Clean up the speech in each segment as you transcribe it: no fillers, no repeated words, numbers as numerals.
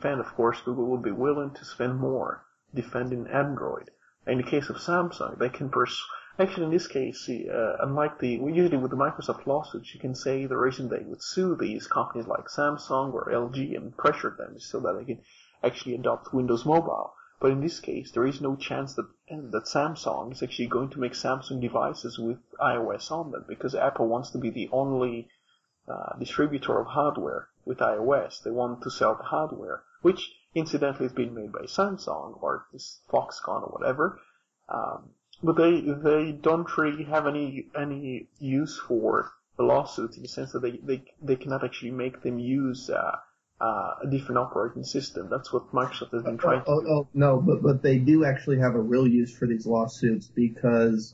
defend. Of course, Google would be willing to spend more defending Android. In the case of Samsung, they can actually in this case, unlike usually with the Microsoft lawsuits, you can say the reason they would sue these companies like Samsung or LG and pressure them is so that they can actually adopt Windows Mobile. But in this case, there is no chance that Samsung is actually going to make Samsung devices with iOS on them, because Apple wants to be the only distributor of hardware with iOS. They want to sell the hardware, which incidentally is being made by Samsung or this Foxconn or whatever. But they don't really have any use for the lawsuits in the sense that they cannot actually make them use a different operating system. That's what Microsoft has been trying to do. Oh, no, but they do actually have a real use for these lawsuits because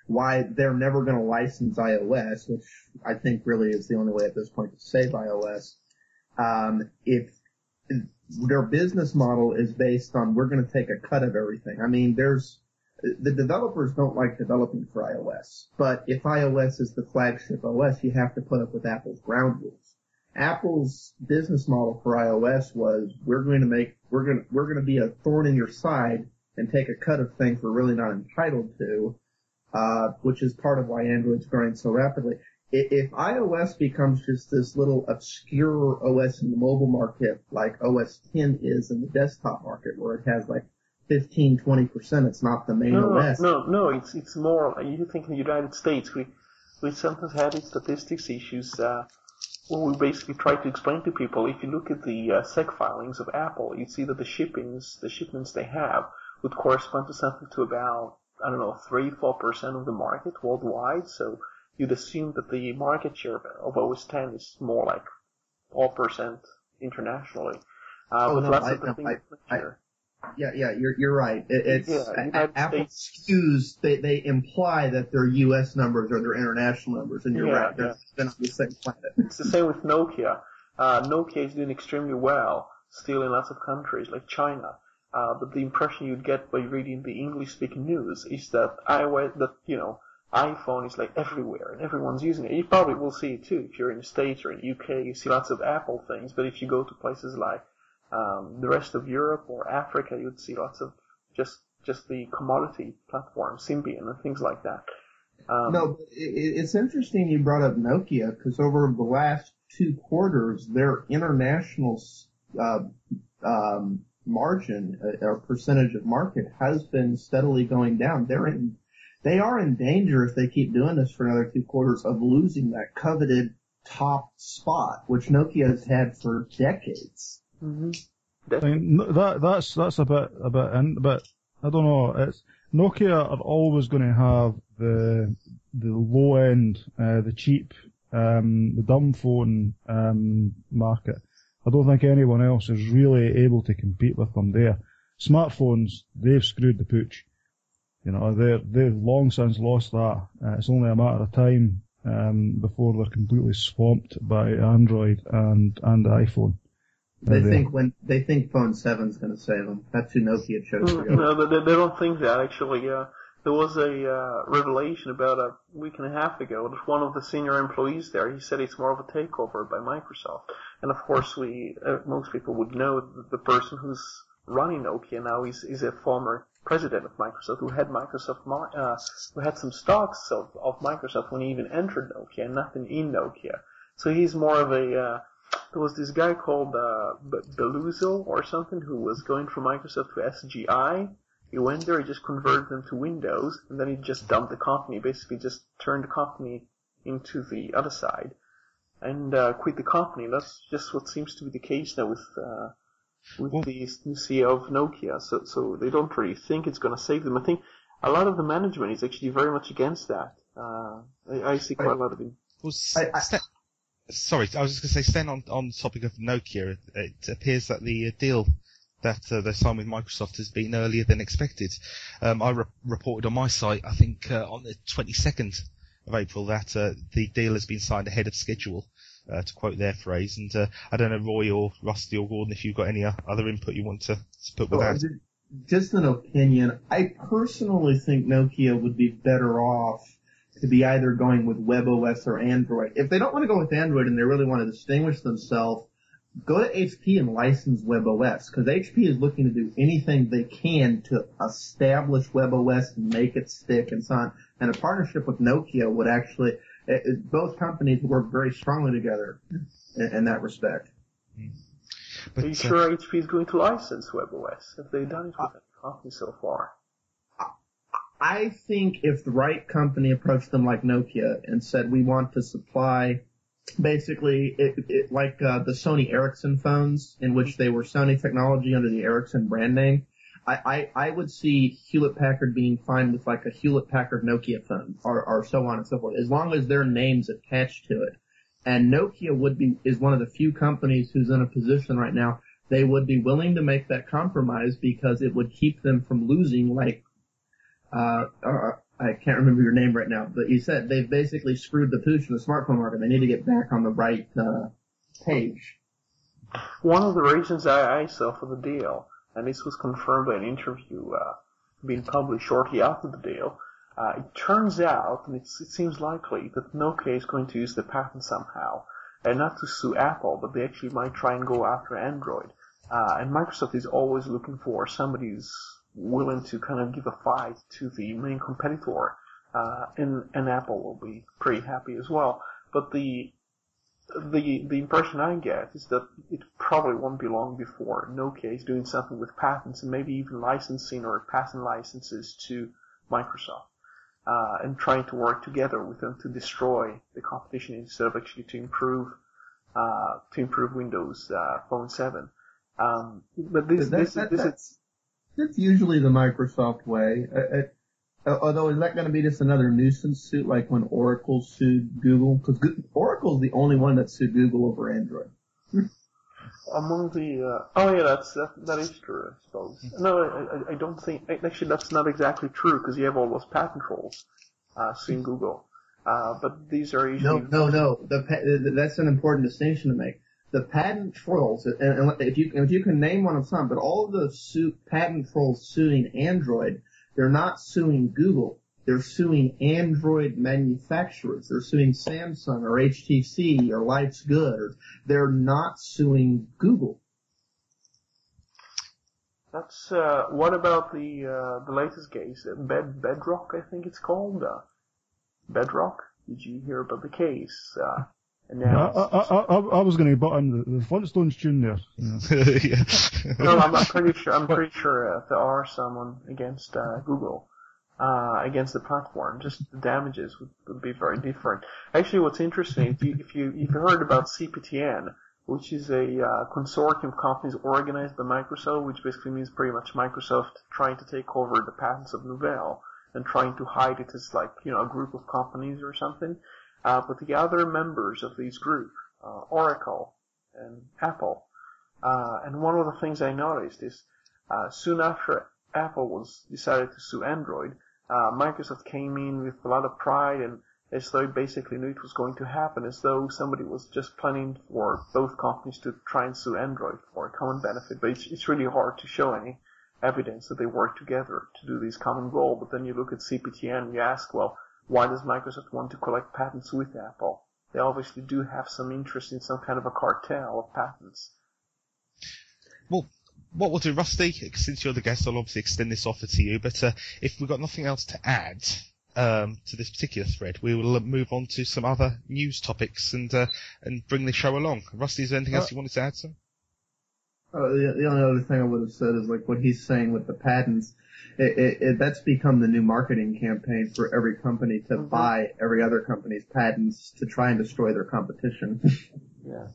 why they're never going to license iOS, which I think really is the only way at this point to save iOS. If their business model is based on we're going to take a cut of everything. I mean, the developers don't like developing for iOS, but if iOS is the flagship OS, you have to put up with Apple's ground rules. Apple's business model for iOS was we're going to be a thorn in your side and take a cut of things we're really not entitled to, which is part of why Android's growing so rapidly. If iOS becomes just this little obscure OS in the mobile market like OS X is in the desktop market, where it has like 15-20%, it's not the main OS. No, it's more like you think in the United States we sometimes had these statistics issues. Well, we basically try to explain to people, if you look at the SEC filings of Apple, you'd see that the shipments they have would correspond to something to about, 3-4% of the market worldwide. So you'd assume that the market share of OS X is more like 4% internationally. Yeah, you're right. Apple SKUs, they imply that they're U.S. numbers or they're international numbers, and you're right. They're on the same planet. It's the same with Nokia. Nokia is doing extremely well, still in lots of countries like China. But the impression you'd get by reading the English-speaking news is that iPhone is like everywhere and everyone's using it. You probably will see it too. If you're in the States or in the UK, you see lots of Apple things. But if you go to places like the rest of Europe or Africa, you'd see lots of just the commodity platform, Symbian and things like that. No, it's interesting you brought up Nokia, because over the last 2 quarters, their international margin or percentage of market has been steadily going down. They are in danger, if they keep doing this for another 2 quarters, of losing that coveted top spot, which Nokia has had for decades. Mm-hmm. I mean, that's a bit but I don't know. It's Nokia are always going to have the low end, the cheap, the dumb phone market. I don't think anyone else is really able to compete with them there. Smartphones, they've screwed the pooch. They've long since lost that. It's only a matter of time before they're completely swamped by Android and iPhone. They think Phone 7's going to save them. That's who Nokia chose to go. No, they don't think that, actually. There was a revelation about a week and a half ago that one of the senior employees there, he said it's more of a takeover by Microsoft. And of course most people would know that the person who's running Nokia now is a former president of Microsoft who had some stocks of Microsoft when he even entered Nokia and nothing in Nokia. So he's more of a, there was this guy called Beluso or something who was going from Microsoft to SGI. He went there, he just converted them to Windows, and then he just dumped the company, basically just turned the company into the other side, and quit the company. That's just what seems to be the case now with the new CEO of Nokia. So they don't really think it's going to save them. I think a lot of the management is actually very much against that. I see quite a lot of it. Sorry, I was just going to say, staying on the topic of Nokia, it appears that the deal that they signed with Microsoft has been earlier than expected. I reported on my site, I think on the 22nd of April, that the deal has been signed ahead of schedule, to quote their phrase. And I don't know, Roy or Rusty or Gordon, if you've got any other input you want to put with that. Just an opinion. I personally think Nokia would be better off to be either going with WebOS or Android. If they don't want to go with Android and they really want to distinguish themselves, go to HP and license WebOS, because HP is looking to do anything they can to establish WebOS and make it stick and so on. And a partnership with Nokia would actually, both companies work very strongly together in that respect. Are you sure HP is going to license WebOS? Have they done it with any company so far? I think if the right company approached them like Nokia and said, we want to supply basically like the Sony Ericsson phones, in which they were Sony technology under the Ericsson brand name, I would see Hewlett-Packard being fine with like a Hewlett-Packard Nokia phone or so on and so forth, as long as their name's attached to it. And Nokia is one of the few companies who's in a position right now, they would be willing to make that compromise because it would keep them from losing like I can't remember your name right now, but you said they've basically screwed the pooch in the smartphone market. They need to get back on the right page. One of the reasons I saw for the deal, and this was confirmed by an interview being published shortly after the deal, it turns out, and it seems likely, that Nokia is going to use the patent somehow, and not to sue Apple, but they actually might try and go after Android. And Microsoft is always looking for somebody who's willing to kind of give a fight to the main competitor, and Apple will be pretty happy as well. But the impression I get is that it probably won't be long before Nokia is doing something with patents and maybe even licensing or patent licenses to Microsoft, and trying to work together with them to destroy the competition instead of actually to improve Windows Phone 7. But that's usually the Microsoft way. Although, is that going to be just another nuisance suit like when Oracle sued Google? Because Oracle's the only one that sued Google over Android. Among the, that is true, I suppose. No, I don't think, actually that's not exactly true because you have all those patent trolls, suing Google. But these are usually... No, that's an important distinction to make. The patent trolls, and if you can name one of some, but all of the patent trolls suing Android, they're not suing Google. They're suing Android manufacturers. They're suing Samsung or HTC or Life's Good. They're not suing Google. That's, what about the latest case? Bedrock, I think it's called. Bedrock? Did you hear about the case? I was going to butt in the Flintstones tune there. Yeah. No, I'm pretty sure there are someone against Google, against the platform. Just the damages would be very different. Actually, what's interesting, if you heard about CPTN, which is a consortium of companies organized by Microsoft, which basically means pretty much Microsoft trying to take over the patents of Novell and trying to hide it as like, a group of companies or something. But the other members of this group, Oracle and Apple, and one of the things I noticed is, soon after Apple decided to sue Android, Microsoft came in with a lot of pride and as though it basically knew it was going to happen, as though somebody was just planning for both companies to try and sue Android for a common benefit. But it's really hard to show any evidence that they work together to do this common goal. But then you look at CPTN and you ask, well, why does Microsoft want to collect patents with Apple? They obviously do have some interest in some kind of a cartel of patents. Well, what we'll do, Rusty, since you're the guest, I'll obviously extend this offer to you, but if we've got nothing else to add to this particular thread, we will move on to some other news topics and bring the show along. Rusty, is there anything else you wanted to add, sir? The only other thing I would have said is like what he's saying with the patents. That's become the new marketing campaign for every company to buy every other company's patents to try and destroy their competition. Yeah.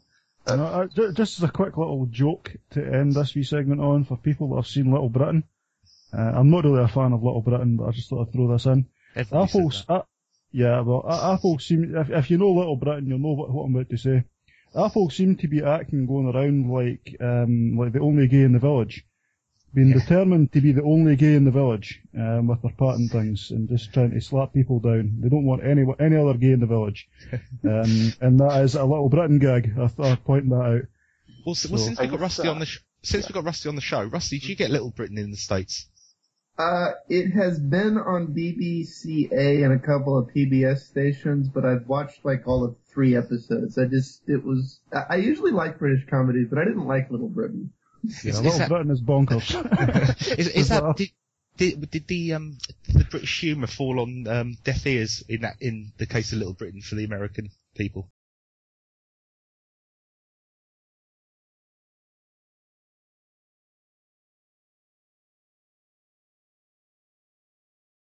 Just as a quick little joke to end this wee segment on for people that have seen Little Britain. I'm not really a fan of Little Britain, but I just thought I'd throw this in. Apple seem, if you know Little Britain, you'll know what I'm about to say. Apple seem to be acting going around like the only gay in the village. Being determined to be the only gay in the village, with their patent things, and just trying to slap people down. They don't want any other gay in the village. And that is a Little Britain gag. I point that out. Well, since we've got Rusty on the show, Rusty, do you get Little Britain in the States? It has been on BBCA and a couple of PBS stations, but I've watched like all of 3 episodes. I usually like British comedies, but I didn't like Little Britain. Yeah, Little Britain is bonkers. is that did the British humour fall on deaf ears in the case of Little Britain for the American people?